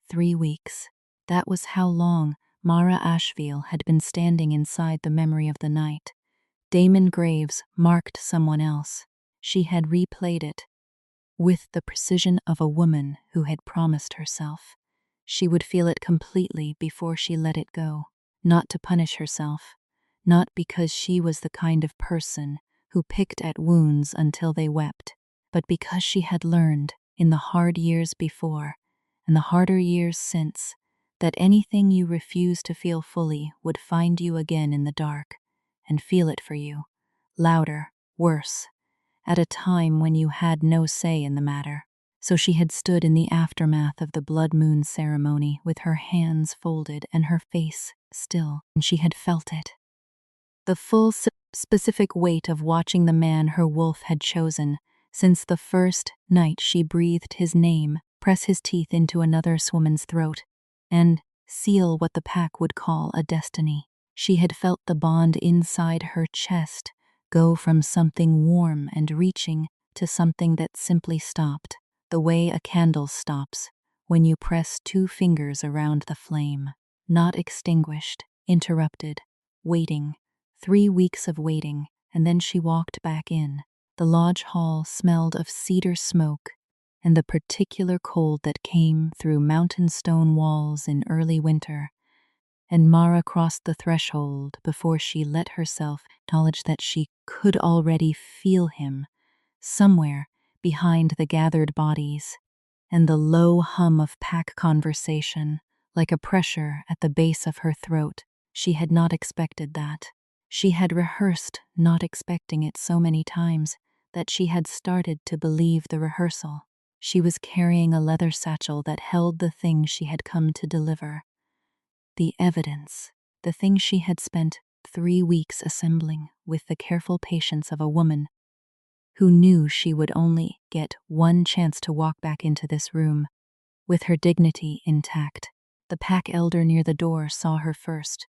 3 weeks. That was how long Mara Ashfield had been standing inside the memory of the night. Damon Graves marked someone else. She had replayed it with the precision of a woman who had promised herself she would feel it completely before she let it go, not to punish herself, not because she was the kind of person who picked at wounds until they wept, but because she had learned in the hard years before and the harder years since that anything you refuse to feel fully would find you again in the dark and feel it for you, louder, worse, at a time when you had no say in the matter. So she had stood in the aftermath of the blood moon ceremony with her hands folded and her face still, and she had felt it. The full specific weight of watching the man her wolf had chosen since the first night she breathed his name, press his teeth into another woman's throat, and seal what the pack would call a destiny. She had felt the bond inside her chest go from something warm and reaching to something that simply stopped, the way a candle stops when you press 2 fingers around the flame. Not extinguished, interrupted, waiting. 3 weeks of waiting, and then she walked back in. The lodge hall smelled of cedar smoke and the particular cold that came through mountain stone walls in early winter, and Mara crossed the threshold before she let herself acknowledge that she could already feel him somewhere behind the gathered bodies, and the low hum of pack conversation, like a pressure at the base of her throat. She had not expected that. She had rehearsed not expecting it so many times that she had started to believe the rehearsal. She was carrying a leather satchel that held the thing she had come to deliver. The evidence, the thing she had spent 3 weeks assembling with the careful patience of a woman who knew she would only get one chance to walk back into this room with her dignity intact. The pack elder near the door saw her first.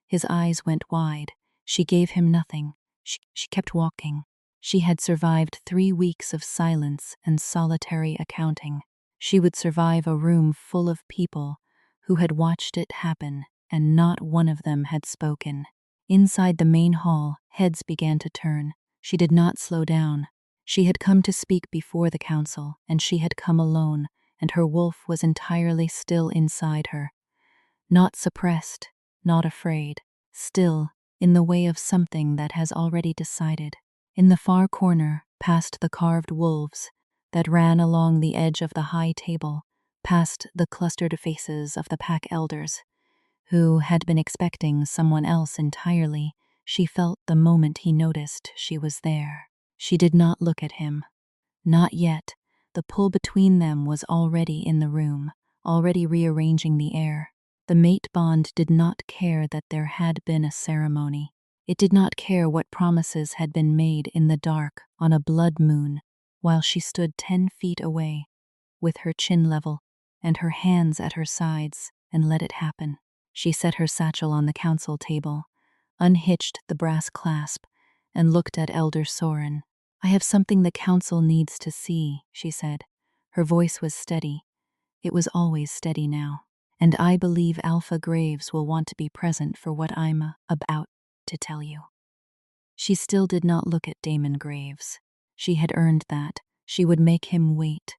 His eyes went wide. She gave him nothing. She kept walking. She had survived 3 weeks of silence and solitary accounting. She would survive a room full of people who had watched it happen, and not one of them had spoken. Inside the main hall, heads began to turn. She did not slow down. She had come to speak before the council, and she had come alone, and her wolf was entirely still inside her. Not suppressed, not afraid, still, in the way of something that has already decided. In the far corner, past the carved wolves that ran along the edge of the high table, past the clustered faces of the pack elders, who had been expecting someone else entirely, she felt the moment he noticed she was there. She did not look at him. Not yet. The pull between them was already in the room, already rearranging the air. The mate bond did not care that there had been a ceremony. It did not care what promises had been made in the dark on a blood moon, while she stood 10 feet away, with her chin level and her hands at her sides, and let it happen. She set her satchel on the council table, unhitched the brass clasp, and looked at Elder Soren. "I have something the council needs to see," she said. Her voice was steady. It was always steady now. "And I believe Alpha Graves will want to be present for what I'm about to tell you." She still did not look at Damon Graves. She had earned that. She would make him wait.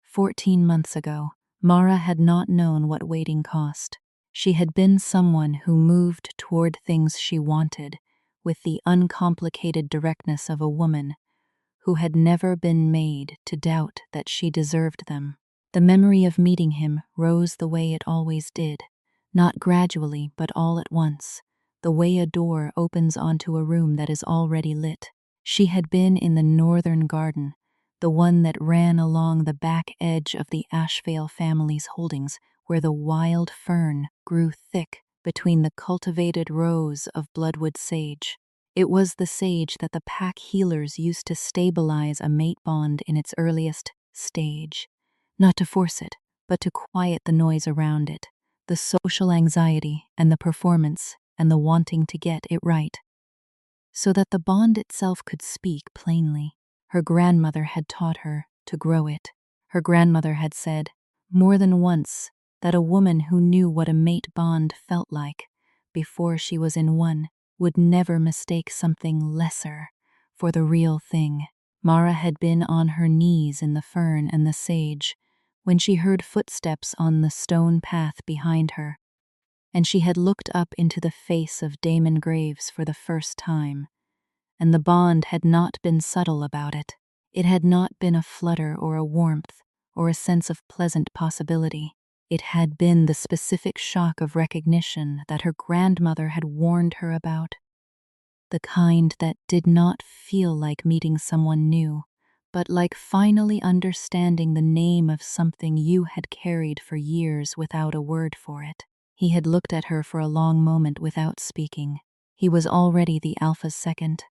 14 months ago, Mara had not known what waiting cost. She had been someone who moved toward things she wanted with the uncomplicated directness of a woman who had never been made to doubt that she deserved them. The memory of meeting him rose the way it always did, not gradually but all at once, the way a door opens onto a room that is already lit. She had been in the northern garden, the one that ran along the back edge of the Ashvale family's holdings, where the wild fern grew thick between the cultivated rows of bloodwood sage. It was the sage that the pack healers used to stabilize a mate bond in its earliest stage. Not to force it, but to quiet the noise around it, the social anxiety and the performance and the wanting to get it right, so that the bond itself could speak plainly. Her grandmother had taught her to grow it. Her grandmother had said, more than once, that a woman who knew what a mate bond felt like before she was in one would never mistake something lesser for the real thing. Mara had been on her knees in the fern and the sage when she heard footsteps on the stone path behind her, and she had looked up into the face of Damon Graves for the first time, and the bond had not been subtle about it. It had not been a flutter or a warmth or a sense of pleasant possibility. It had been the specific shock of recognition that her grandmother had warned her about. The kind that did not feel like meeting someone new, but like finally understanding the name of something you had carried for years without a word for it. He had looked at her for a long moment without speaking. He was already the Alpha's second.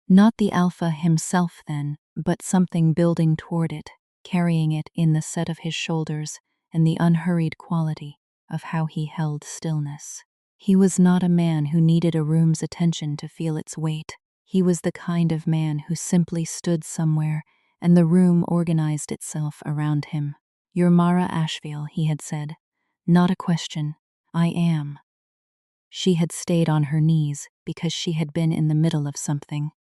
Not the Alpha himself then, but something building toward it, carrying it in the set of his shoulders and the unhurried quality of how he held stillness. He was not a man who needed a room's attention to feel its weight. He was the kind of man who simply stood somewhere and the room organized itself around him. "You're Mara Asheville," he had said. "Not a question. I am." She had stayed on her knees because she had been in the middle of something,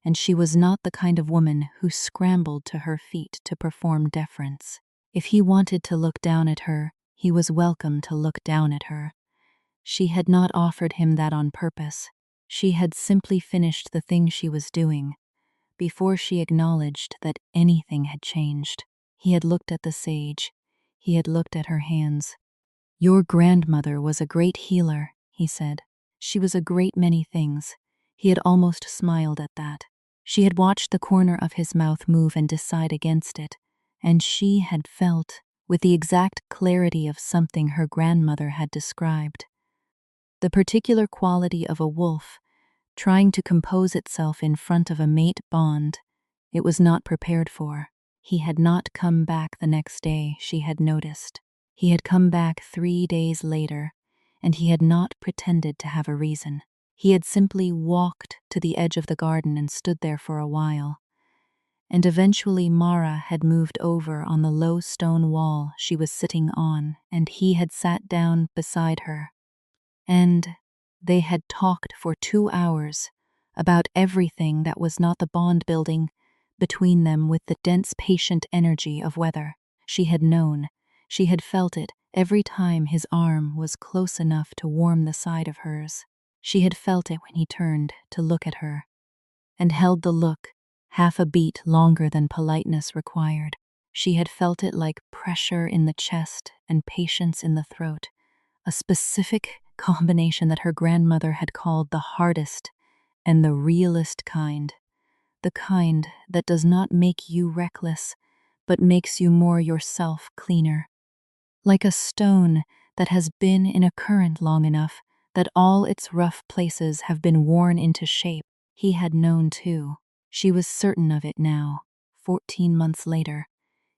and she was not the kind of woman who scrambled to her feet to perform deference. If he wanted to look down at her, he was welcome to look down at her. She had not offered him that on purpose. She had simply finished the thing she was doing before she acknowledged that anything had changed. He had looked at the sage. He had looked at her hands. "Your grandmother was a great healer," he said. "She was a great many things." He had almost smiled at that. She had watched the corner of his mouth move and decide against it, and she had felt, with the exact clarity of something her grandmother had described, the particular quality of a wolf trying to compose itself in front of a mate bond it was not prepared for. He had not come back the next day, she had noticed. He had come back 3 days later, and he had not pretended to have a reason. He had simply walked to the edge of the garden and stood there for a while. And eventually Mara had moved over on the low stone wall she was sitting on, and he had sat down beside her. And they had talked for 2 hours about everything that was not the bond building between them with the dense patient energy of weather. She had known, she had felt it every time his arm was close enough to warm the side of hers. She had felt it when he turned to look at her, and held the look half a beat longer than politeness required. She had felt it like pressure in the chest and patience in the throat, a specific combination that her grandmother had called the hardest and the realest kind. The kind that does not make you reckless, but makes you more yourself cleaner. Like a stone that has been in a current long enough that all its rough places have been worn into shape. He had known too. She was certain of it now, 14 months later,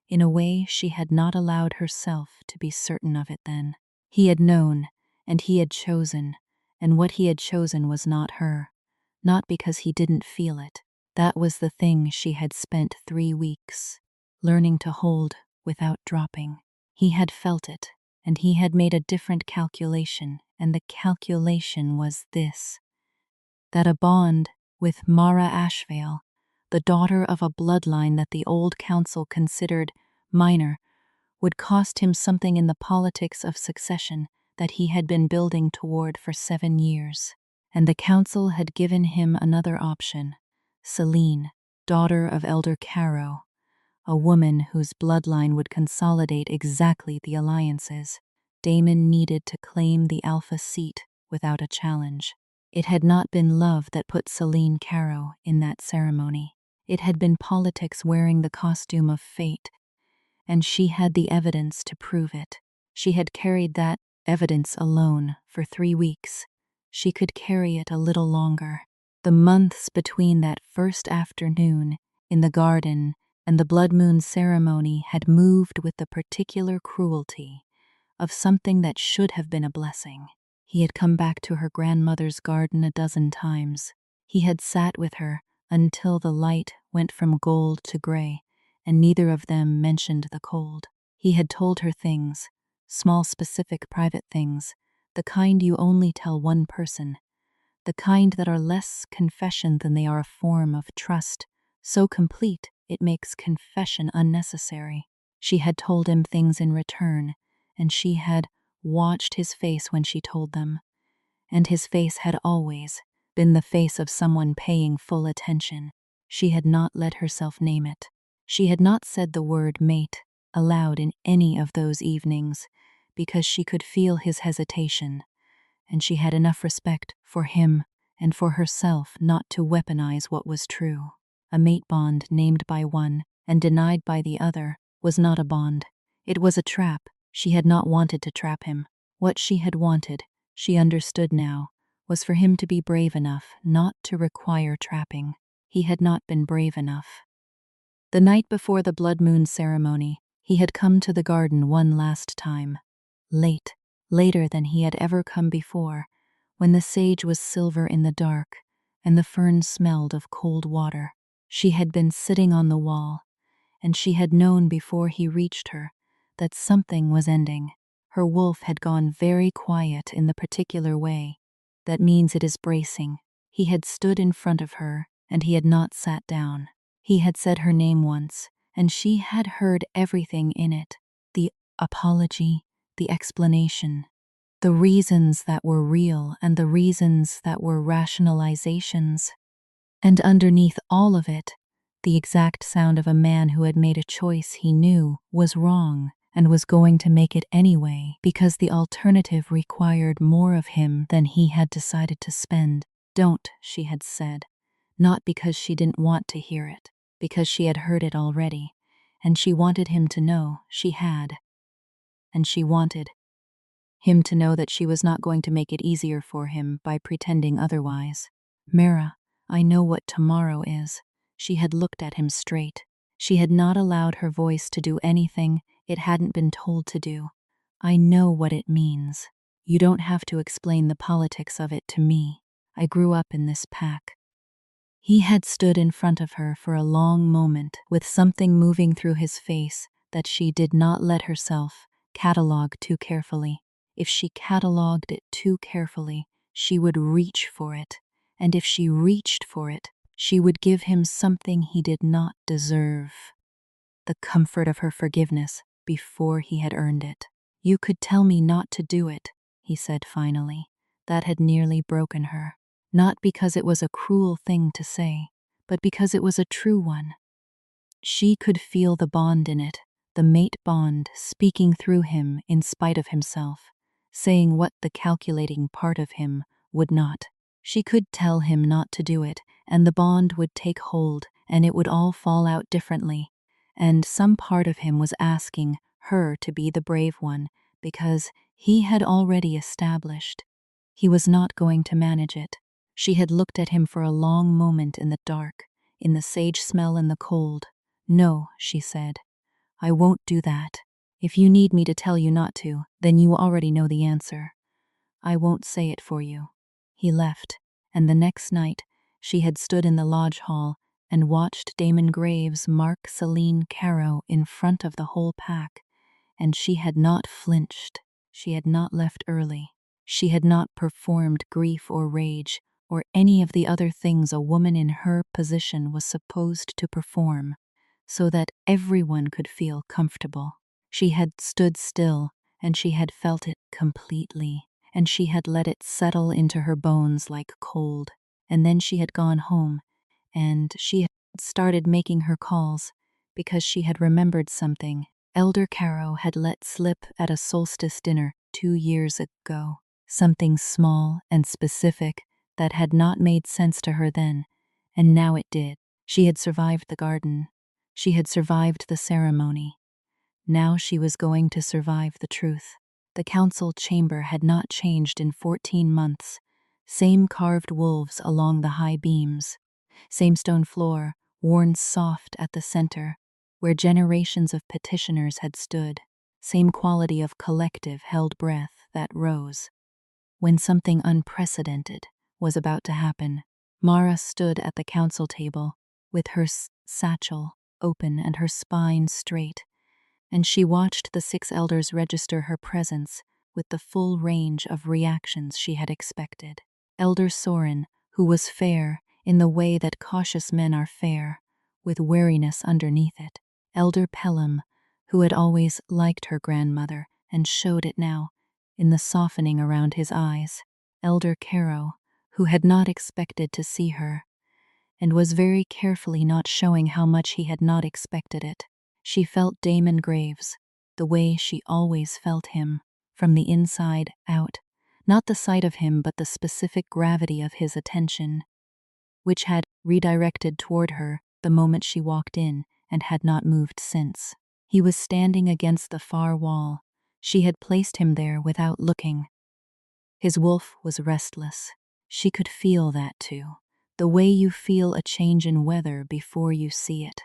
in a way she had not allowed herself to be certain of it then. He had known, and he had chosen, and what he had chosen was not her. Not because he didn't feel it. That was the thing she had spent 3 weeks learning to hold without dropping. He had felt it, and he had made a different calculation, and the calculation was this: that a bond with Mara Asheville, the daughter of a bloodline that the old council considered minor, would cost him something in the politics of succession that he had been building toward for 7 years. And the council had given him another option: Celine, daughter of Elder Caro, a woman whose bloodline would consolidate exactly the alliances. Damon needed to claim the Alpha seat without a challenge. It had not been love that put Celine Caro in that ceremony. It had been politics wearing the costume of fate, and she had the evidence to prove it. She had carried that evidence alone for 3 weeks. She could carry it a little longer. The months between that first afternoon in the garden and the blood moon ceremony had moved with the particular cruelty of something that should have been a blessing. He had come back to her grandmother's garden a dozen times. He had sat with her until the light went from gold to gray, and neither of them mentioned the cold. He had told her things, small, specific, private things, the kind you only tell one person, the kind that are less confession than they are a form of trust, so complete it makes confession unnecessary. She had told him things in return, and she had watched his face when she told them, and his face had always been the face of someone paying full attention. She had not let herself name it. She had not said the word mate aloud in any of those evenings, because she could feel his hesitation, and she had enough respect for him and for herself not to weaponize what was true. A mate bond named by one and denied by the other was not a bond. It was a trap. She had not wanted to trap him. What she had wanted, she understood now, was for him to be brave enough not to require trapping. He had not been brave enough. The night before the blood moon ceremony, he had come to the garden one last time. Late, later than he had ever come before, when the sage was silver in the dark and the fern smelled of cold water. She had been sitting on the wall, and she had known before he reached her that something was ending. Her wolf had gone very quiet in the particular way that means it is bracing. He had stood in front of her, and he had not sat down. He had said her name once, and she had heard everything in it: the apology, the explanation, the reasons that were real and the reasons that were rationalizations. And underneath all of it, the exact sound of a man who had made a choice he knew was wrong and was going to make it anyway because the alternative required more of him than he had decided to spend. Don't, she had said, not because she didn't want to hear it, because she had heard it already, and she wanted him to know she had. And she wanted him to know that she was not going to make it easier for him by pretending otherwise. Mara, I know what tomorrow is. She had looked at him straight. She had not allowed her voice to do anything it hadn't been told to do. I know what it means. You don't have to explain the politics of it to me. I grew up in this pack. He had stood in front of her for a long moment with something moving through his face that she did not let herself catalog too carefully. If she cataloged it too carefully, she would reach for it, and if she reached for it, she would give him something he did not deserve. The comfort of her forgiveness before he had earned it. You could tell me not to do it, he said finally. That had nearly broken her. Not because it was a cruel thing to say, but because it was a true one. She could feel the bond in it, the mate bond speaking through him in spite of himself, saying what the calculating part of him would not. She could tell him not to do it, and the bond would take hold, and it would all fall out differently. And some part of him was asking her to be the brave one, because he had already established he was not going to manage it. She had looked at him for a long moment in the dark, in the sage smell and the cold. No, she said, I won't do that. If you need me to tell you not to, then you already know the answer. I won't say it for you. He left, and the next night she had stood in the lodge hall and watched Damon Graves mark Celine Caro in front of the whole pack, and she had not flinched. She had not left early. She had not performed grief or rage or any of the other things a woman in her position was supposed to perform, so that everyone could feel comfortable. She had stood still, and she had felt it completely, and she had let it settle into her bones like cold. And then she had gone home, and she had started making her calls, because she had remembered something Elder Caro had let slip at a solstice dinner 2 years ago. Something small and specific that had not made sense to her then, and now it did. She had survived the garden. She had survived the ceremony. Now she was going to survive the truth. The council chamber had not changed in 14 months. Same carved wolves along the high beams. Same stone floor, worn soft at the center, where generations of petitioners had stood. Same quality of collective held breath that rose. When something unprecedented was about to happen, Mara stood at the council table with her satchel open and her spine straight, and she watched the 6 elders register her presence with the full range of reactions she had expected. Elder Soren, who was fair in the way that cautious men are fair, with wariness underneath it. Elder Pelham, who had always liked her grandmother and showed it now in the softening around his eyes. Elder Caro, who had not expected to see her and was very carefully not showing how much he had not expected it. She felt Damon Graves, the way she always felt him, from the inside out, not the sight of him but the specific gravity of his attention, which had redirected toward her the moment she walked in and had not moved since. He was standing against the far wall. She had placed him there without looking. His wolf was restless. She could feel that too, the way you feel a change in weather before you see it.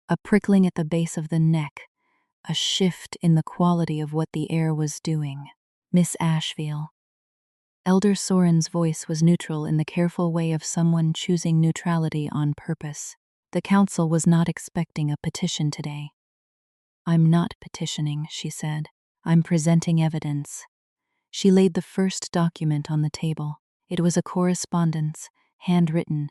A prickling at the base of the neck, a shift in the quality of what the air was doing. Miss Asheville. Elder Soren's voice was neutral in the careful way of someone choosing neutrality on purpose. The council was not expecting a petition today. "I'm not petitioning," she said. "I'm presenting evidence." She laid the first document on the table. It was a correspondence, handwritten,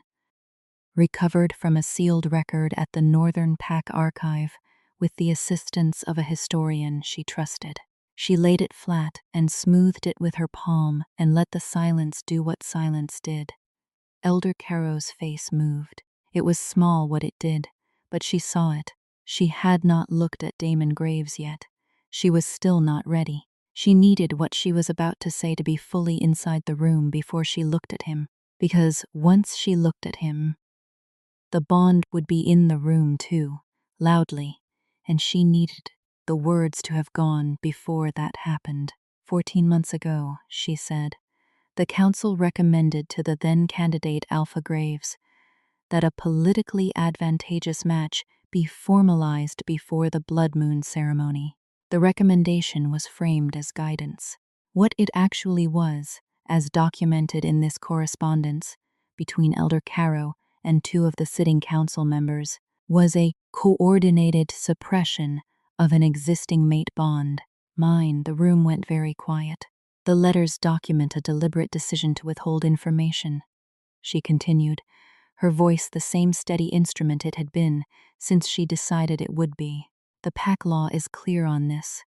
recovered from a sealed record at the Northern Pack Archive with the assistance of a historian she trusted. She laid it flat and smoothed it with her palm and let the silence do what silence did. Elder Caro's face moved. It was small what it did, but she saw it. She had not looked at Damon Graves yet. She was still not ready. She needed what she was about to say to be fully inside the room before she looked at him, because once she looked at him, the bond would be in the room too, loudly, and she needed the words to have gone before that happened. 14 months ago, she said, the council recommended to the then candidate Alpha Graves that a politically advantageous match be formalized before the blood moon ceremony. The recommendation was framed as guidance. What it actually was, as documented in this correspondence between Elder Caro and 2 of the sitting council members, was a coordinated suppression of an existing mate bond. The room went very quiet. The letters document a deliberate decision to withhold information, she continued, her voice the same steady instrument it had been since she decided it would be. The pack law is clear on this.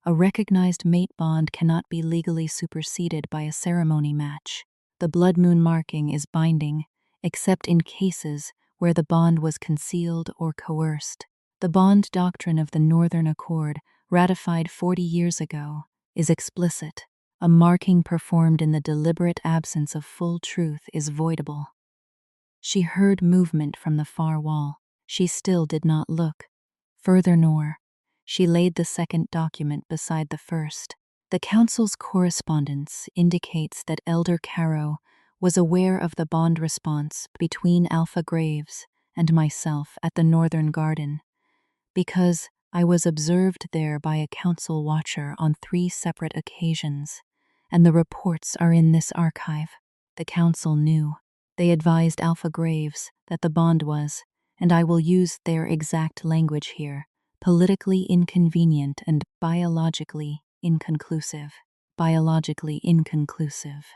A recognized mate bond cannot be legally superseded by a ceremony match. The blood moon marking is binding, except in cases where the bond was concealed or coerced. The bond doctrine of the Northern Accord, ratified 40 years ago, is explicit. A marking performed in the deliberate absence of full truth is voidable. She heard movement from the far wall. She still did not look. Further nor. She laid the second document beside the first. The council's correspondence indicates that Elder Caro was aware of the bond response between Alpha Graves and myself at the Northern Garden, because I was observed there by a council watcher on 3 separate occasions, and the reports are in this archive. The council knew. They advised Alpha Graves that the bond was, and I will use their exact language here, politically inconvenient and biologically inconclusive. Biologically inconclusive.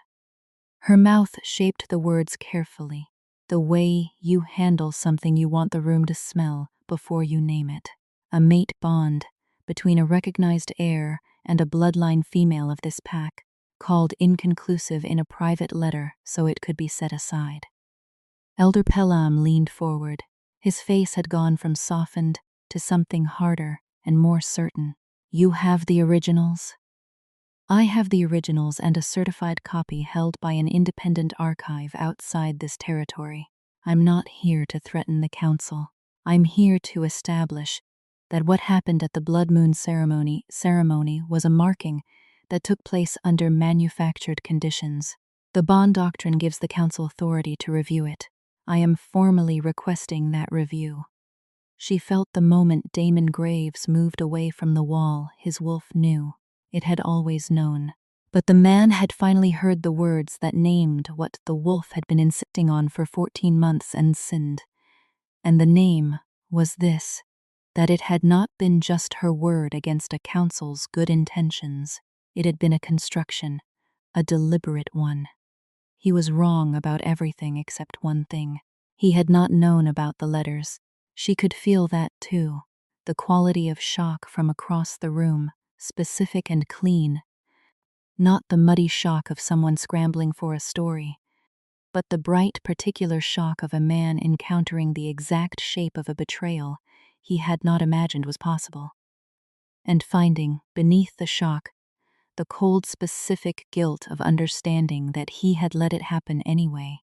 Her mouth shaped the words carefully, the way you handle something you want the room to smell before you name it. A mate bond between a recognized heir and a bloodline female of this pack, called inconclusive in a private letter so it could be set aside. Elder Pelham leaned forward. His face had gone from softened to something harder and more certain. "You have the originals?" "I have the originals and a certified copy held by an independent archive outside this territory. I'm not here to threaten the council. I'm here to establish that what happened at the blood moon ceremony was a marking that took place under manufactured conditions. The bond doctrine gives the council authority to review it. I am formally requesting that review." She felt the moment Damon Graves moved away from the wall, his wolf knew. It had always known. But the man had finally heard the words that named what the wolf had been insisting on for 14 months and sinned. And the name was this: that it had not been just her word against a council's good intentions. It had been a construction, a deliberate one. He was wrong about everything except one thing. He had not known about the letters. She could feel that too. The quality of shock from across the room, specific and clean. Not the muddy shock of someone scrambling for a story, but the bright, particular shock of a man encountering the exact shape of a betrayal he had not imagined was possible. And finding, beneath the shock, the cold, specific guilt of understanding that he had let it happen anyway,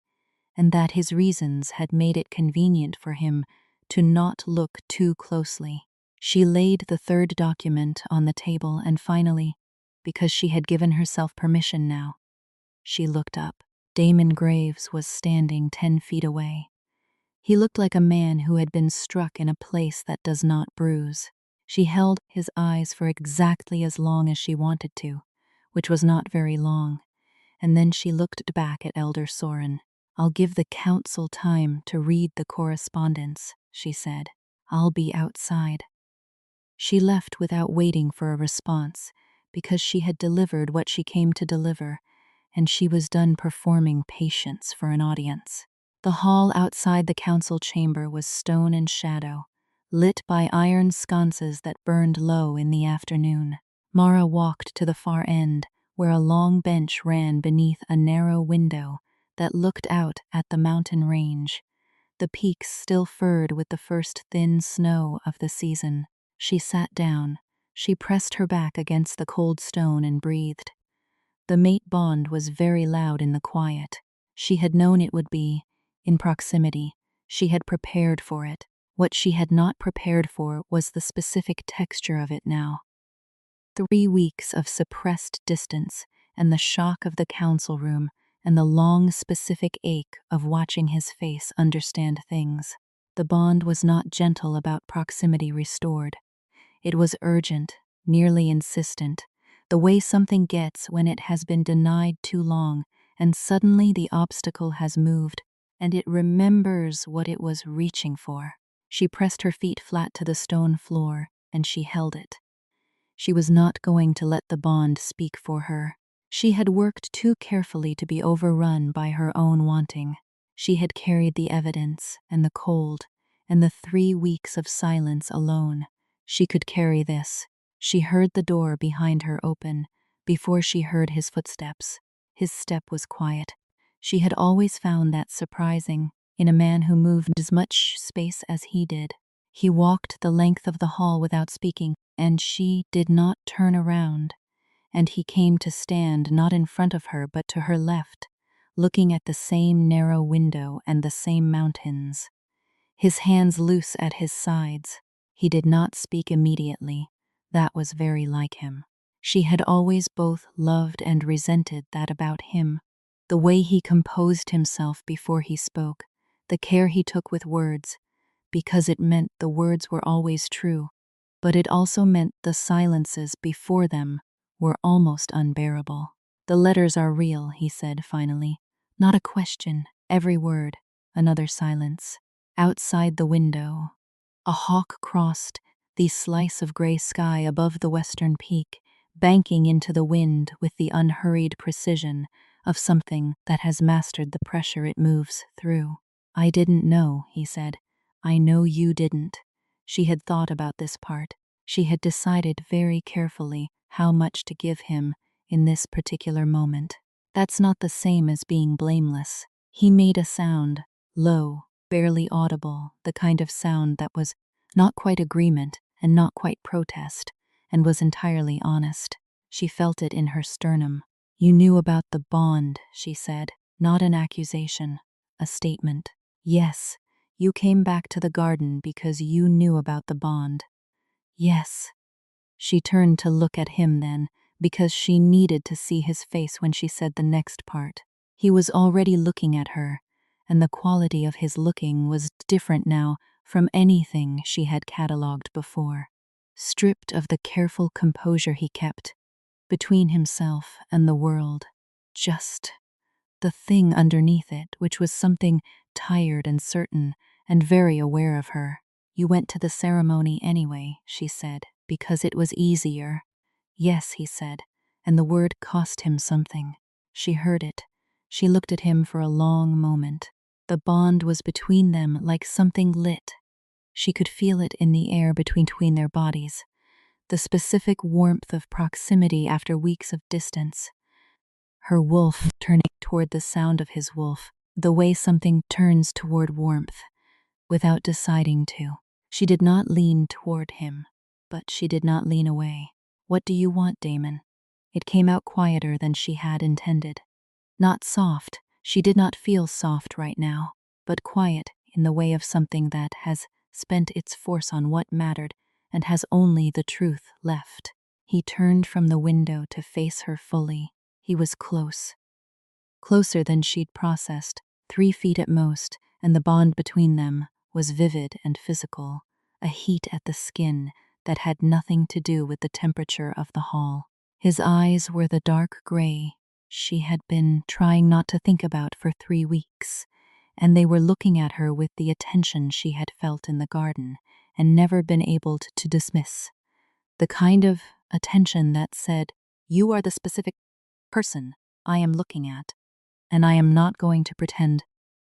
and that his reasons had made it convenient for him to not look too closely. She laid the third document on the table and finally, because she had given herself permission now, she looked up. Damon Graves was standing 10 feet away. He looked like a man who had been struck in a place that does not bruise. She held his eyes for exactly as long as she wanted to, which was not very long, and then she looked back at Elder Soren. "I'll give the council time to read the correspondence," she said. "I'll be outside." She left without waiting for a response, because she had delivered what she came to deliver, and she was done performing patience for an audience. The hall outside the council chamber was stone and shadow, lit by iron sconces that burned low in the afternoon. Mara walked to the far end, where a long bench ran beneath a narrow window that looked out at the mountain range, the peaks still furred with the first thin snow of the season. She sat down. She pressed her back against the cold stone and breathed. The mate bond was very loud in the quiet. She had known it would be, in proximity. She had prepared for it. What she had not prepared for was the specific texture of it now. 3 weeks of suppressed distance, and the shock of the council room, and the long specific ache of watching his face understand things. The bond was not gentle about proximity restored. It was urgent, nearly insistent, the way something gets when it has been denied too long, and suddenly the obstacle has moved, and it remembers what it was reaching for. She pressed her feet flat to the stone floor, and she held it. She was not going to let the bond speak for her. She had worked too carefully to be overrun by her own wanting. She had carried the evidence, and the cold, and the 3 weeks of silence alone. She could carry this. She heard the door behind her open, before she heard his footsteps. His step was quiet. She had always found that surprising, in a man who moved as much space as he did. He walked the length of the hall without speaking, and she did not turn around. And he came to stand not in front of her but to her left, looking at the same narrow window and the same mountains. His hands loose at his sides. He did not speak immediately. That was very like him. She had always both loved and resented that about him. The way he composed himself before he spoke, the care he took with words, because it meant the words were always true, but it also meant the silences before them were almost unbearable. "The letters are real," he said finally. "Not a question, every word." Another silence. Outside the window, a hawk crossed the slice of gray sky above the western peak, banking into the wind with the unhurried precision of something that has mastered the pressure it moves through. "I didn't know," he said. "I know you didn't." She had thought about this part. She had decided very carefully how much to give him in this particular moment. That's not the same as being blameless. He made a sound, low, barely audible, the kind of sound that was not quite agreement and not quite protest, and was entirely honest. She felt it in her sternum. "You knew about the bond," she said, not an accusation, a statement. "Yes, you came back to the garden because you knew about the bond." "Yes." She turned to look at him then, because she needed to see his face when she said the next part. He was already looking at her, and the quality of his looking was different now from anything she had catalogued before. Stripped of the careful composure he kept between himself and the world, just the thing underneath it, which was something tired and certain and very aware of her. You went to the ceremony anyway, she said, because it was easier. Yes, he said, and the word cost him something. She heard it. She looked at him for a long moment. The bond was between them like something lit. She could feel it in the air between their bodies, the specific warmth of proximity after weeks of distance. Her wolf turning toward the sound of his wolf, the way something turns toward warmth, without deciding to. She did not lean toward him, but she did not lean away. What do you want, Damon? It came out quieter than she had intended. Not soft, she did not feel soft right now, but quiet in the way of something that has spent its force on what mattered and has only the truth left. He turned from the window to face her fully. He was close. Closer than she'd processed, 3 feet at most, and the bond between them was vivid and physical, a heat at the skin that had nothing to do with the temperature of the hall. His eyes were the dark gray she had been trying not to think about for 3 weeks, and they were looking at her with the attention she had felt in the garden and never been able to dismiss. The kind of attention that said, "You are the specific person I am looking at, and I am not going to pretend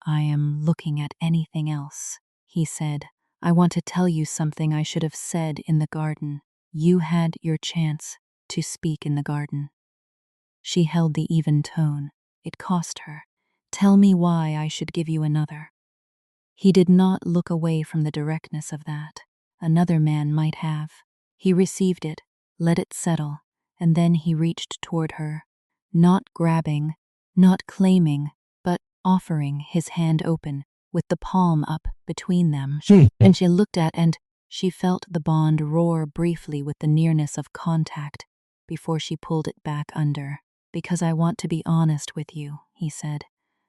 I am looking at anything else." He said, "I want to tell you something I should have said in the garden. You had your chance to speak in the garden." She held the even tone. It cost her. "Tell me why I should give you another." He did not look away from the directness of that. Another man might have. He received it, let it settle, and then he reached toward her, not grabbing, not claiming, but offering his hand open, with the palm up between them. And she looked at and she felt the bond roar briefly with the nearness of contact before she pulled it back under. "Because I want to be honest with you," he said,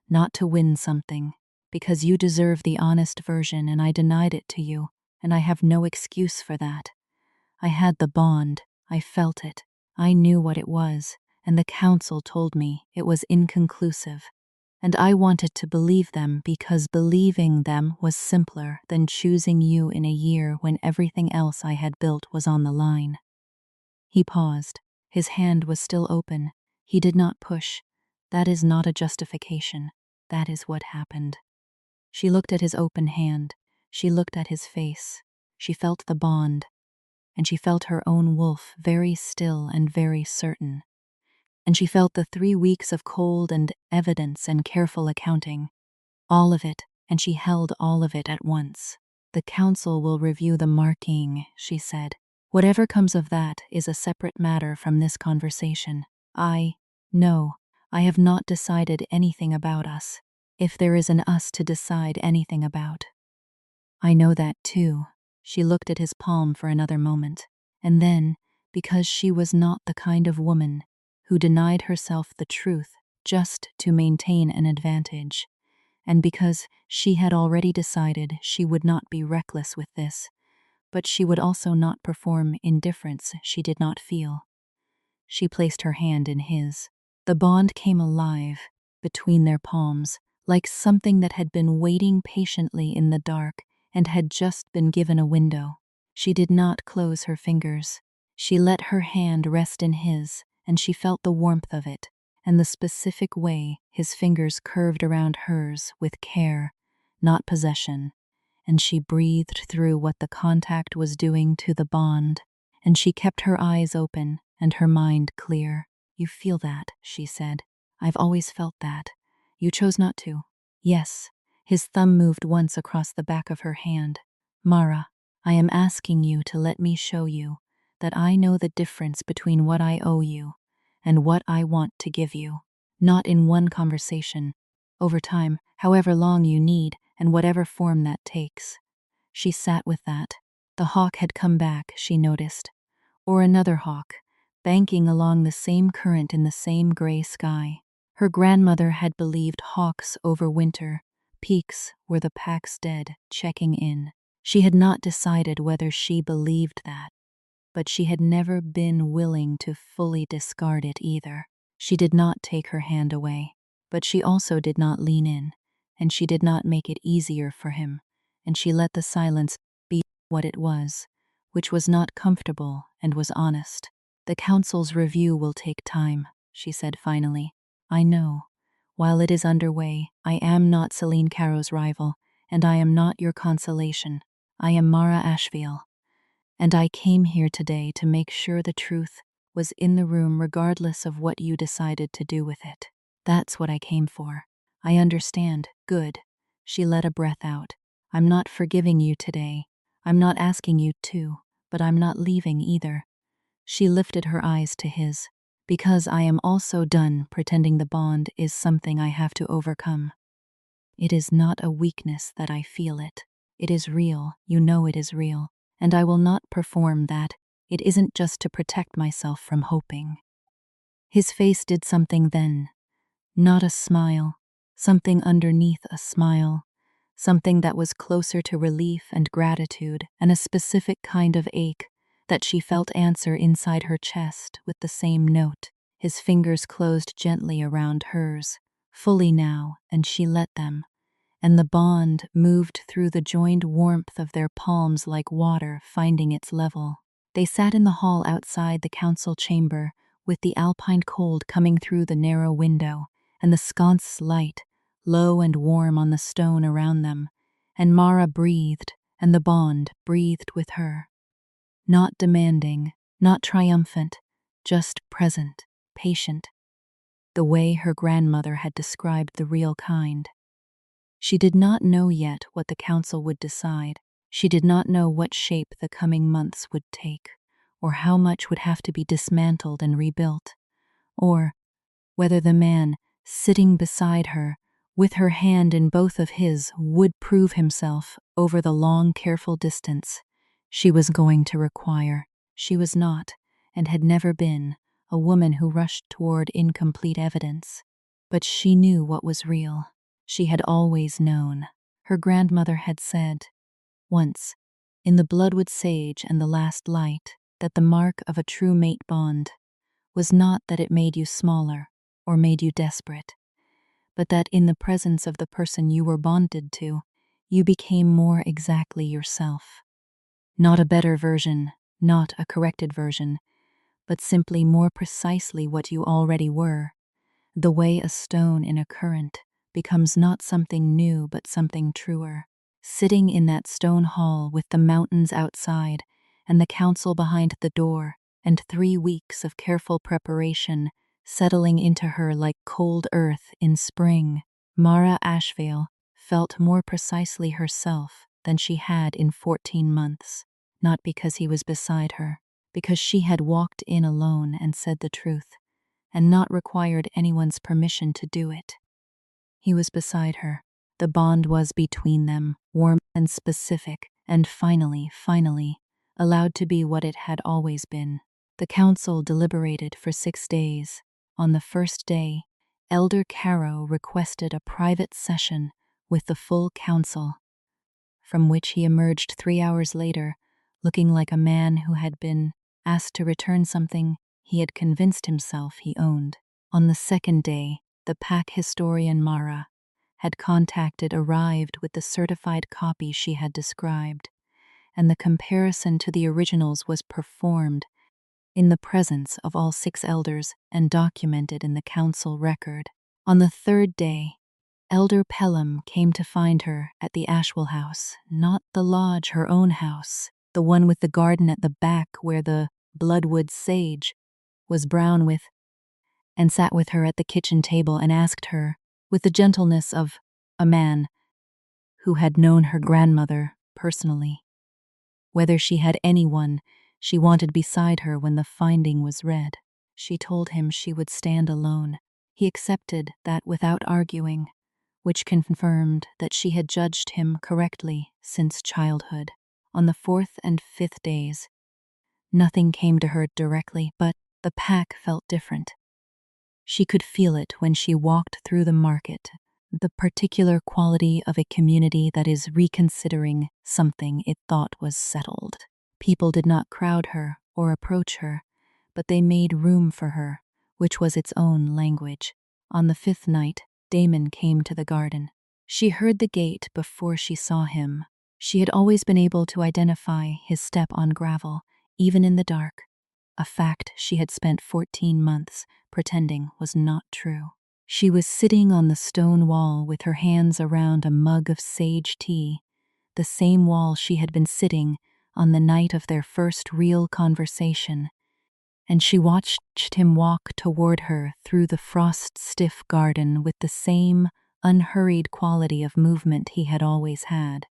"not to win something. Because you deserve the honest version and I denied it to you, and I have no excuse for that. I had the bond, I felt it, I knew what it was, and the council told me it was inconclusive. And I wanted to believe them because believing them was simpler than choosing you in a year when everything else I had built was on the line." He paused. His hand was still open. He did not push. That is not a justification. That is what happened. She looked at his open hand. She looked at his face. She felt the bond. And she felt her own wolf very still and very certain. And she felt the 3 weeks of cold and evidence and careful accounting. All of it, and she held all of it at once. "The council will review the marking," she said. "Whatever comes of that is a separate matter from this conversation. No, I have not decided anything about us, if there is an us to decide anything about." "I know that too." She looked at his palm for another moment, and then, because she was not the kind of woman who denied herself the truth just to maintain an advantage, and because she had already decided she would not be reckless with this, but she would also not perform indifference she did not feel, she placed her hand in his. The bond came alive between their palms, like something that had been waiting patiently in the dark and had just been given a window. She did not close her fingers. She let her hand rest in his, and she felt the warmth of it, and the specific way his fingers curved around hers with care, not possession. And she breathed through what the contact was doing to the bond, and she kept her eyes open and her mind clear. "You feel that," she said. "I've always felt that. You chose not to." "Yes." His thumb moved once across the back of her hand. "Mara, I am asking you to let me show you that I know the difference between what I owe you and what I want to give you. Not in one conversation. Over time, however long you need, and whatever form that takes." She sat with that. The hawk had come back, she noticed. Or another hawk, banking along the same current in the same gray sky. Her grandmother had believed hawks overwinter. Peaks were the pack's dead, checking in. She had not decided whether she believed that, but she had never been willing to fully discard it either. She did not take her hand away, but she also did not lean in, and she did not make it easier for him, and she let the silence be what it was, which was not comfortable and was honest. The council's review will take time, she said finally. I know. While it is underway, I am not Celine Caro's rival, and I am not your consolation. I am Mara Ashfield, and I came here today to make sure the truth was in the room regardless of what you decided to do with it. That's what I came for. I understand. Good. She let a breath out. I'm not forgiving you today. I'm not asking you to, but I'm not leaving either. She lifted her eyes to his. Because I am also done pretending the bond is something I have to overcome. It is not a weakness that I feel it. It is real, you know it is real, and I will not perform that. It isn't just to protect myself from hoping. His face did something then. Not a smile, something underneath a smile, something that was closer to relief and gratitude and a specific kind of ache that she felt answer inside her chest with the same note. His fingers closed gently around hers, fully now, and she let them, and the bond moved through the joined warmth of their palms like water finding its level. They sat in the hall outside the council chamber, with the alpine cold coming through the narrow window, and the sconce's light, low and warm on the stone around them, and Mara breathed, and the bond breathed with her. Not demanding, not triumphant, just present, patient, the way her grandmother had described the real kind. She did not know yet what the council would decide. She did not know what shape the coming months would take, or how much would have to be dismantled and rebuilt, or whether the man sitting beside her, with her hand in both of his, would prove himself over the long, careful distance she was going to require. She was not, and had never been, a woman who rushed toward incomplete evidence. But she knew what was real. She had always known. Her grandmother had said, once, in The Bloodwood Sage and the Last Light, that the mark of a true mate bond was not that it made you smaller or made you desperate, but that in the presence of the person you were bonded to, you became more exactly yourself. Not a better version, not a corrected version, but simply more precisely what you already were. The way a stone in a current becomes not something new but something truer. Sitting in that stone hall with the mountains outside and the council behind the door, and 3 weeks of careful preparation settling into her like cold earth in spring, Mara Ashfield felt more precisely herself than she had in 14 months. Not because he was beside her, because she had walked in alone and said the truth, and not required anyone's permission to do it. He was beside her. The bond was between them, warm and specific, and finally, allowed to be what it had always been. The council deliberated for 6 days. On the first day, Elder Caro requested a private session with the full council, from which he emerged 3 hours later, looking like a man who had been asked to return something he had convinced himself he owned. On the second day, the pack historian Mara had arrived with the certified copy she had described, and the comparison to the originals was performed in the presence of all 6 elders and documented in the council record. On the third day, Elder Pelham came to find her at the Ashwell house, not the lodge, her own house, the one with the garden at the back where the Bloodwood Sage was brown with, and sat with her at the kitchen table and asked her, with the gentleness of a man who had known her grandmother personally, whether she had anyone she wanted beside her when the finding was read. She told him she would stand alone. He accepted that without arguing, which confirmed that she had judged him correctly since childhood. On the 4th and 5th days, nothing came to her directly, but the pack felt different. She could feel it when she walked through the market, the particular quality of a community that is reconsidering something it thought was settled. People did not crowd her or approach her, but they made room for her, which was its own language. On the 5th night, Damon came to the garden. She heard the gate before she saw him. She had always been able to identify his step on gravel, even in the dark, a fact she had spent 14 months pretending was not true. She was sitting on the stone wall with her hands around a mug of sage tea, the same wall she had been sitting on the night of their first real conversation, and she watched him walk toward her through the frost-stiff garden with the same unhurried quality of movement he had always had,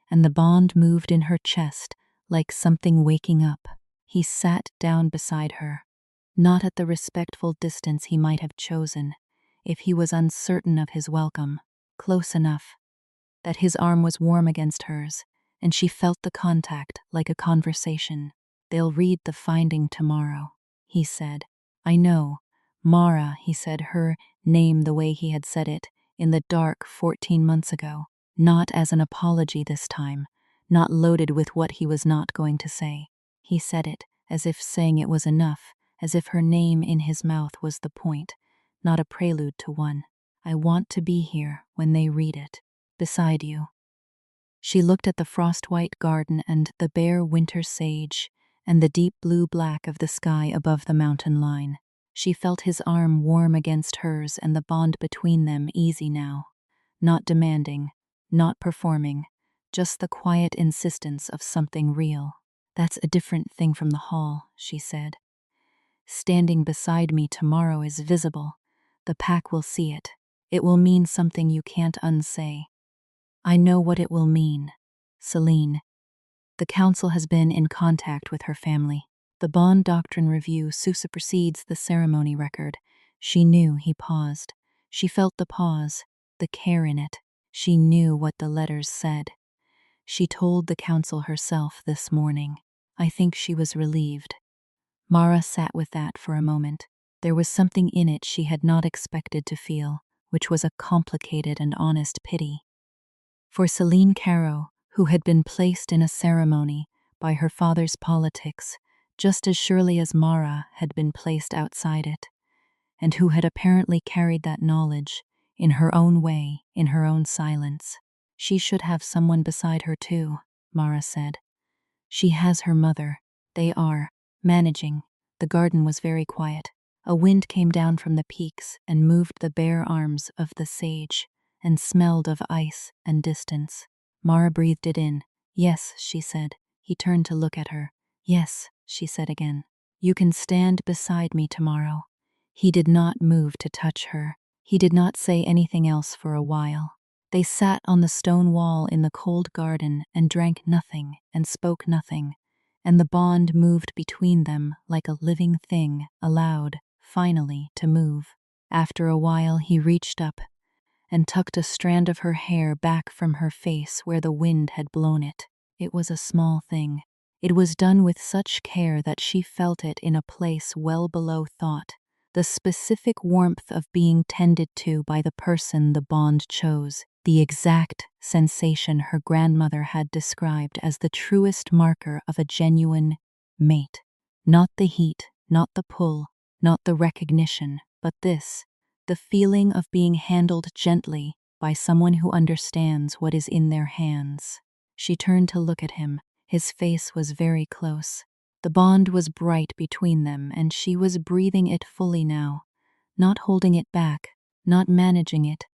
and the bond moved in her chest like something waking up. He sat down beside her, not at the respectful distance he might have chosen if he was uncertain of his welcome, close enough that his arm was warm against hers, and she felt the contact like a conversation. "They'll read the finding tomorrow," he said. "I know. Mara," he said her name the way he had said it in the dark 14 months ago, not as an apology this time, not loaded with what he was not going to say. He said it as if saying it was enough, as if her name in his mouth was the point, not a prelude to one. "I want to be here when they read it, beside you." She looked at the frost-white garden and the bare winter sage and the deep blue-black of the sky above the mountain line. She felt his arm warm against hers and the bond between them easy now, not demanding, not performing, just the quiet insistence of something real. "That's a different thing from the hall," she said. "Standing beside me tomorrow is visible. The pack will see it. It will mean something you can't unsay." "I know what it will mean, Celine. The council has been in contact with her family. The bond doctrine review supersedes the ceremony record." She knew he paused. She felt the pause, the care in it. She knew what the letters said. She told the council herself this morning. I think she was relieved. Mara sat with that for a moment. There was something in it she had not expected to feel, which was a complicated and honest pity. For Celine Caro, who had been placed in a ceremony by her father's politics, just as surely as Mara had been placed outside it, and who had apparently carried that knowledge, in her own way, in her own silence. She should have someone beside her too, Mara said. She has her mother. They are managing. The garden was very quiet. A wind came down from the peaks and moved the bare arms of the sage and smelled of ice and distance. Mara breathed it in. "Yes," she said. He turned to look at her. "Yes," she said again. "You can stand beside me tomorrow." He did not move to touch her. He did not say anything else for a while. They sat on the stone wall in the cold garden and drank nothing and spoke nothing, and the bond moved between them like a living thing, allowed, finally, to move. After a while he reached up and tucked a strand of her hair back from her face where the wind had blown it. It was a small thing. It was done with such care that she felt it in a place well below thought, the specific warmth of being tended to by the person the bond chose, the exact sensation her grandmother had described as the truest marker of a genuine mate. Not the heat, not the pull, not the recognition, but this, the feeling of being handled gently by someone who understands what is in their hands. She turned to look at him. His face was very close. The bond was bright between them, and she was breathing it fully now, not holding it back, not managing it,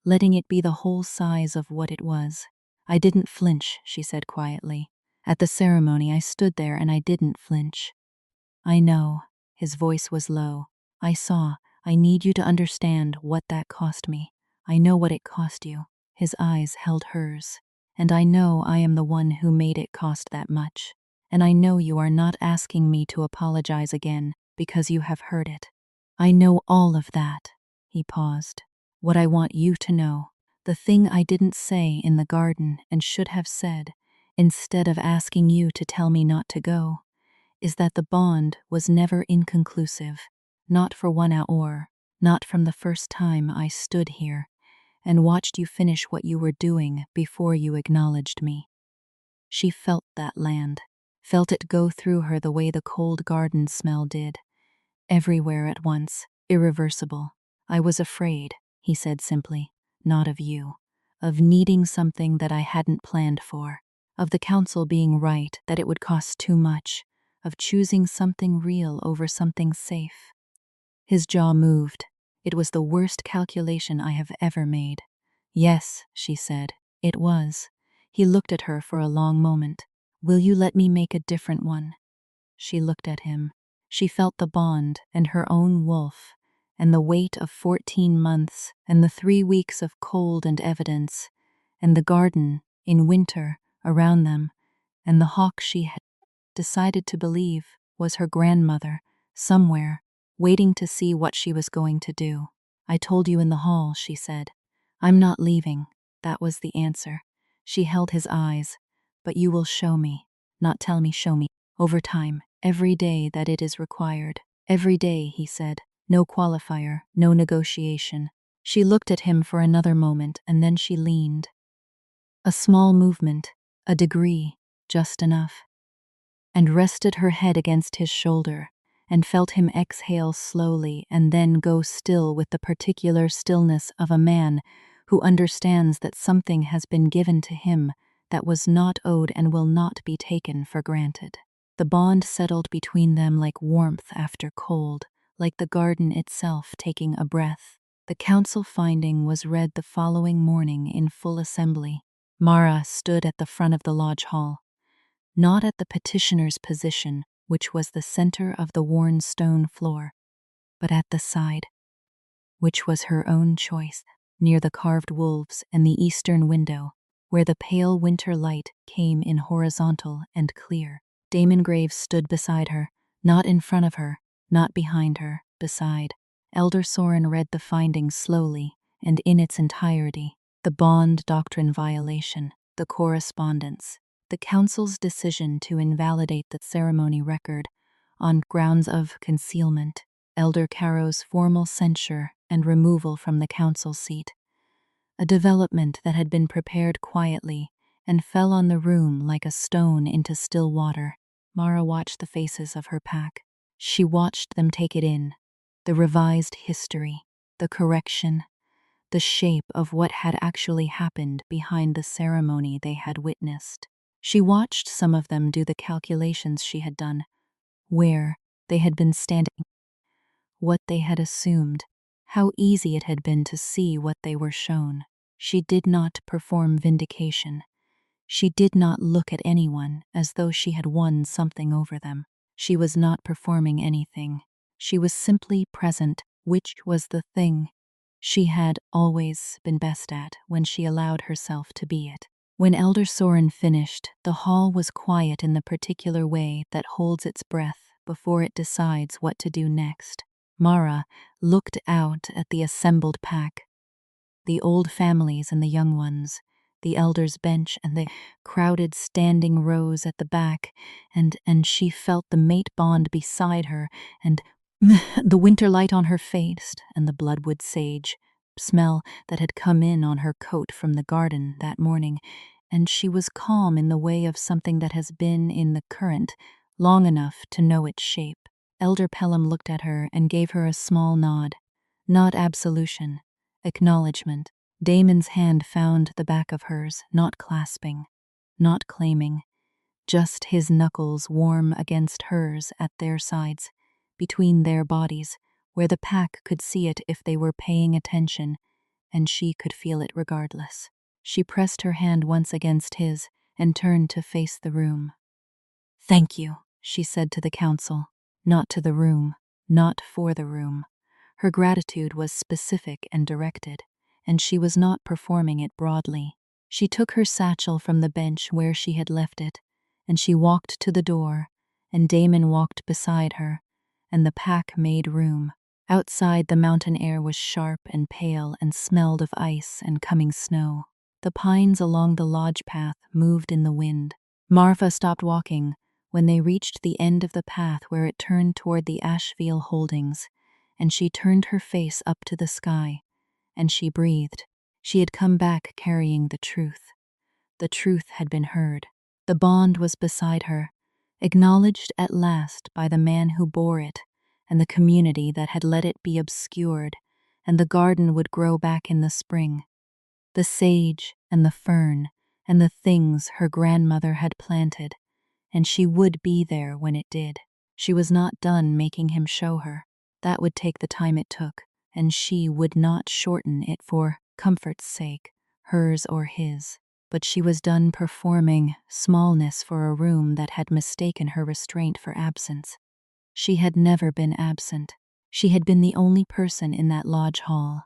letting it be the whole size of what it was. "I didn't flinch," she said quietly. "At the ceremony I stood there and I didn't flinch." "I know." His voice was low. "I saw. I need you to understand what that cost me. I know what it cost you." His eyes held hers. "And I know I am the one who made it cost that much. And I know you are not asking me to apologize again because you have heard it. I know all of that." He paused. "What I want you to know, the thing I didn't say in the garden and should have said, instead of asking you to tell me not to go, is that the bond was never inconclusive, not for 1 hour, not from the first time I stood here and watched you finish what you were doing before you acknowledged me." She felt that land, felt it go through her the way the cold garden smell did. Everywhere at once, irreversible. "I was afraid," he said simply, "not of you. of needing something that I hadn't planned for, of the council being right that it would cost too much, of choosing something real over something safe. His jaw moved. It was the worst calculation I have ever made. Yes, she said, it was. He looked at her for a long moment. Will you let me make a different one? She looked at him. She felt the bond and her own wolf, and the weight of 14 months and the 3 weeks of cold and evidence, and the garden, in winter, around them, and the hawk she had decided to believe was her grandmother, somewhere, waiting to see what she was going to do. I told you in the hall, she said. I'm not leaving. That was the answer. She held his eyes. But you will show me, not tell me, show me, over time, every day that it is required. Every day, he said. No qualifier, no negotiation. She looked at him for another moment and then she leaned. A small movement, a degree, just enough, and rested her head against his shoulder, and felt him exhale slowly and then go still with the particular stillness of a man who understands that something has been given to him that was not owed and will not be taken for granted. The bond settled between them like warmth after cold, like the garden itself taking a breath. The council finding was read the following morning in full assembly. Mara stood at the front of the lodge hall, not at the petitioner's position, which was the center of the worn stone floor, but at the side, which was her own choice, near the carved wolves and the eastern window, where the pale winter light came in horizontal and clear. Damon Graves stood beside her, not in front of her, not behind her, beside. Elder Soren read the findings slowly and in its entirety, the bond doctrine violation, the correspondence, the council's decision to invalidate the ceremony record on grounds of concealment, Elder Caro's formal censure and removal from the council seat, a development that had been prepared quietly and fell on the room like a stone into still water. Mara watched the faces of her pack. She watched them take it in, the revised history, the correction, the shape of what had actually happened behind the ceremony they had witnessed. She watched some of them do the calculations she had done, where they had been standing, what they had assumed, how easy it had been to see what they were shown. She did not perform vindication. She did not look at anyone as though she had won something over them. She was not performing anything. She was simply present, which was the thing she had always been best at when she allowed herself to be it. When Elder Soren finished, the hall was quiet in the particular way that holds its breath before it decides what to do next. Mara looked out at the assembled pack, the old families and the young ones, the elders' bench and the crowded standing rows at the back, and she felt the mate bond beside her, and the winter light on her face, and the bloodwood sage smell that had come in on her coat from the garden that morning, and she was calm in the way of something that has been in the current long enough to know its shape. Elder Pelham looked at her and gave her a small nod. Not absolution, acknowledgement. Damon's hand found the back of hers, not clasping, not claiming, just his knuckles warm against hers at their sides, between their bodies, where the pack could see it if they were paying attention, and she could feel it regardless. She pressed her hand once against his and turned to face the room. "Thank you," she said to the council, not to the room, not for the room. Her gratitude was specific and directed, and she was not performing it broadly. She took her satchel from the bench where she had left it, and she walked to the door, and Damon walked beside her, and the pack made room. Outside, the mountain air was sharp and pale and smelled of ice and coming snow. The pines along the lodge path moved in the wind. Marfa stopped walking when they reached the end of the path where it turned toward the Asheville holdings, and she turned her face up to the sky, and she breathed. She had come back carrying the truth. The truth had been heard. The bond was beside her, acknowledged at last by the man who bore it, and the community that had let it be obscured, and the garden would grow back in the spring. the sage and the fern and the things her grandmother had planted, and she would be there when it did. She was not done making him show her. That would take the time it took, and she would not shorten it for comfort's sake, hers or his. But she was done performing smallness for a room that had mistaken her restraint for absence. She had never been absent. She had been the only person in that lodge hall,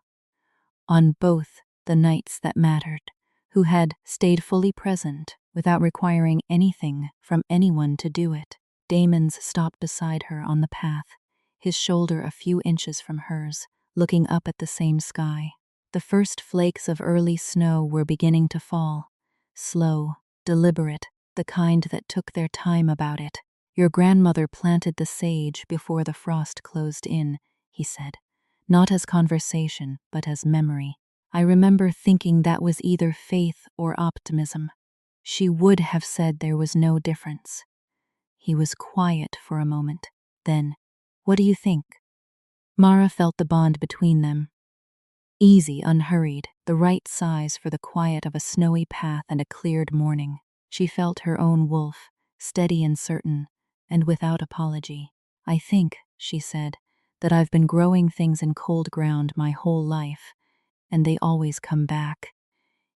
on both the nights that mattered, who had stayed fully present without requiring anything from anyone to do it. Damon's stopped beside her on the path, his shoulder a few inches from hers, looking up at the same sky. The first flakes of early snow were beginning to fall, slow, deliberate, the kind that took their time about it. Your grandmother planted the sage before the frost closed in, he said, not as conversation, but as memory. I remember thinking that was either faith or optimism. She would have said there was no difference. He was quiet for a moment. Then, what do you think? Mara felt the bond between them. Easy, unhurried, the right size for the quiet of a snowy path and a cleared morning. She felt her own wolf, steady and certain, and without apology. I think, she said, that I've been growing things in cold ground my whole life, and they always come back.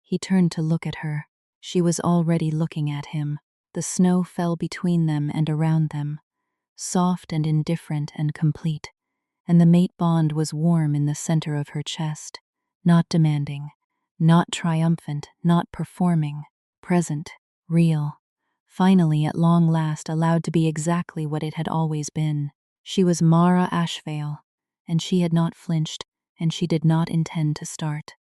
He turned to look at her. She was already looking at him. The snow fell between them and around them, soft and indifferent and complete, and the mate bond was warm in the center of her chest, not demanding, not triumphant, not performing, present, real, finally at long last allowed to be exactly what it had always been. She was Mara Ashvale, and she had not flinched, and she did not intend to start.